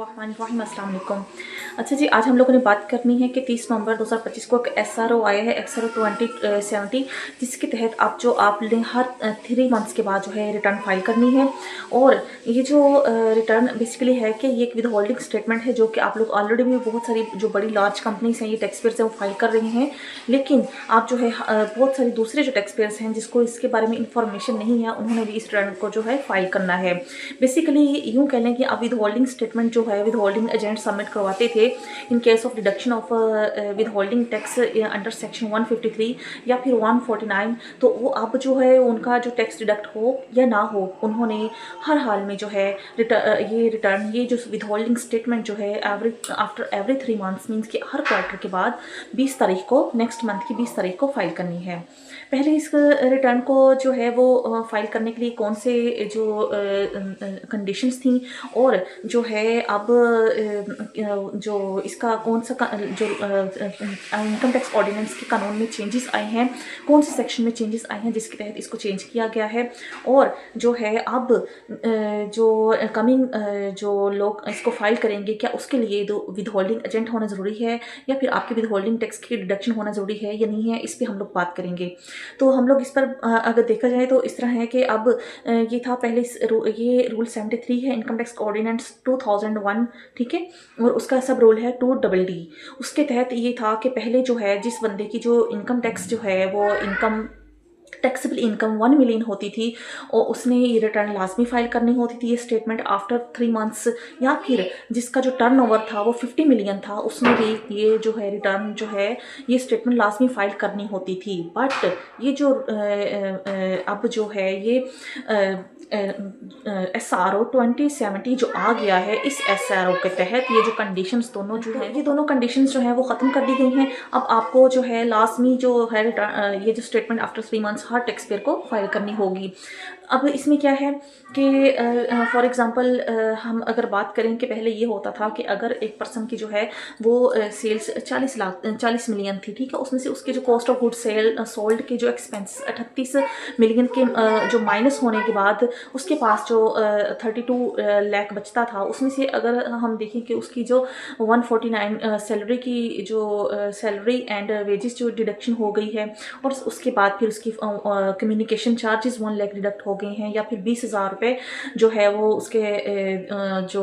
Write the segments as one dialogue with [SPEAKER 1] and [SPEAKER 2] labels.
[SPEAKER 1] बिस्मिल्लाहिर्रहमानिर्रहीम, अस्सलाम वालेकुम। अच्छा जी, आज हम लोगों ने बात करनी है कि 30 नवंबर 2025 को एक SRO आया है, SRO 2070, जिसके तहत आपने हर 3 मंथ्स के बाद जो है रिटर्न फाइल करनी है। और ये जो रिटर्न बेसिकली है कि ये एक विद होल्डिंग स्टेटमेंट है, जो कि आप लोग ऑलरेडी भी बहुत सारी जो बड़ी लार्ज कंपनीज हैं, ये टैक्स पेयर्स हैं, वो फाइल कर रही हैं। लेकिन आप जो है बहुत सारे दूसरे जो टैक्स पेयर्स हैं जिसको इसके बारे में इंफॉर्मेशन नहीं है, उन्होंने भी इस रिटर्न को जो है फाइल करना है। बेसिकली यूँ कह लें कि आप विद होल्डिंग स्टेटमेंट जो है विद होल्डिंग एजेंट सबमिट करवाते थे in case of deduction of with holding tax under section 153 या फिर 149, तो वो अब जो है उनका जो टैक्स डिडक्ट हो या ना हो, उन्होंने हर हाल में जो है ये जो विद होल्डिंग स्टेटमेंट जो है आफ्टर एवरी 3 मंथ्स मीन्स कि हर क्वार्टर के बाद 20 तारीख को, नेक्स्ट मंथ की 20 तारीख को फाइल करनी है। पहले इस रिटर्न को जो है वो फाइल करने के लिए कौन से जो कंडीशंस थी और जो है अब जो इसका कौन सा जो इनकम टैक्स ऑर्डिनेंस के कानून में चेंजेस आए हैं, कौन से सेक्शन में चेंजेस आए हैं जिसके तहत इसको चेंज किया गया है, और जो है अब जो कमिंग जो लोग इसको फाइल करेंगे, क्या उसके लिए विद होल्डिंग एजेंट होना ज़रूरी है या फिर आपके विद होल्डिंग टैक्स की डिडक्शन होना ज़रूरी है या नहीं है, इस पर हम लोग बात करेंगे। तो हम लोग इस पर अगर देखा जाए तो इस तरह है कि अब ये था पहले ये रूल 73 है, इनकम टैक्स ऑर्डिनेंस 2001, ठीक है, और उसका सब रूल है 2DD। उसके तहत ये था कि पहले जो है जिस बंदे की जो इनकम टैक्स जो है वो इनकम टैक्सेबल इनकम 1 मिलियन होती थी और उसने ये रिटर्न लाजमी फाइल करनी होती थी, ये स्टेटमेंट आफ्टर 3 मंथ्स, या फिर जिसका जो टर्नओवर था वो 50 मिलियन था, उसने भी ये जो है रिटर्न जो है ये स्टेटमेंट लाजमी फाइल करनी होती थी। बट ये जो अब जो है ये SRO 2070 जो आ गया है, इस SRO के तहत ये जो कंडीशंस दोनों जो है ये दोनों कंडीशंस जो है वो ख़त्म कर दी गई हैं। अब आपको जो है लाजमी जो है ये जो स्टेटमेंट आफ्टर 3 मंथ्स हर टैक्स पेयर को फाइल करनी होगी। अब इसमें क्या है कि फॉर एग्जांपल हम अगर बात करें कि पहले ये होता था कि अगर एक पर्सन की जो है वो सेल्स 40 मिलियन थी, ठीक है, उसमें से उसके जो कॉस्ट ऑफ गुड सोल्ड के जो एक्सपेंस 38 मिलियन के जो माइनस होने के बाद उसके पास जो 32 लाख बचता था, उसमें से अगर हम देखें कि उसकी जो 149 सैलरी की जो सैलरी एंड वेजेस जो डिडक्शन हो गई है, और उसके बाद फिर उसकी कम्युनिकेशन चार्जेस 1 लाख डिडक्ट हो गए हैं, या फिर 20,000 रुपये जो है वो उसके जो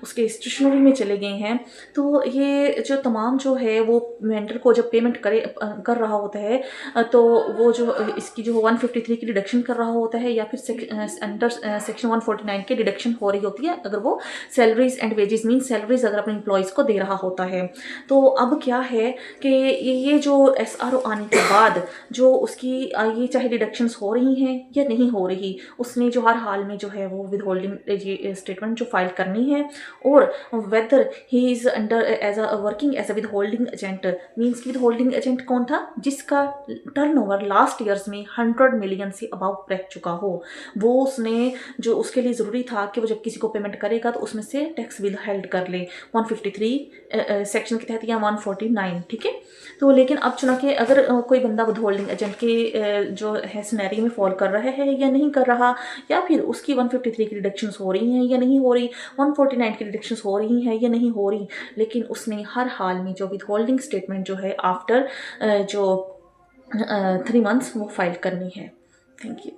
[SPEAKER 1] उसके स्टेशनरी में चले गए हैं। तो ये जो तमाम जो है वो वेंडर को जब पेमेंट कर रहा होता है, तो वो जो इसकी जो 153 की डिडक्शन कर रहा होता है, या फिर अंडर सेक्शन 149 की डिडक्शन हो रही होती है अगर वो salaries and wages mean salaries अगर अपने एम्प्लॉयज़ को दे रहा होता है। तो अब क्या है कि ये जो SRO आने के बाद जो उसकी ये चाहे डिडक्शंस हो रही हैं या नहीं हो रही, उसने जो हर हाल में जो है वो विद होल्डिंग ये स्टेटमेंट जो फाइल करनी है। और whether he is under as a working as a withholding agent, means withholding agent कौन था, जिसका टर्नओवर लास्ट ईयर्स में 100 मिलियन से अबाउ रह चुका हो, वो उसने जो उसके लिए ज़रूरी था कि वो जब किसी को पेमेंट करेगा तो उसमें से टैक्स विद हेल्ड कर ले 153 सेक्शन के तहत या 149, ठीक है। तो लेकिन अब चुना के अगर कोई बंदा विद होल्डिंग एजेंट के जो है सिनेरियो में फॉल कर रहा है या नहीं कर रहा, या फिर उसकी 153 की डिडक्शंस हो रही हैं या नहीं हो रही, 149 की डिडक्शंस हो रही हैं या नहीं हो रही, लेकिन उसने हर हाल में जो विद होल्डिंग स्टेटमेंट जो है आफ्टर जो 3 मंथ्स वो फाइल करनी है। Thank you.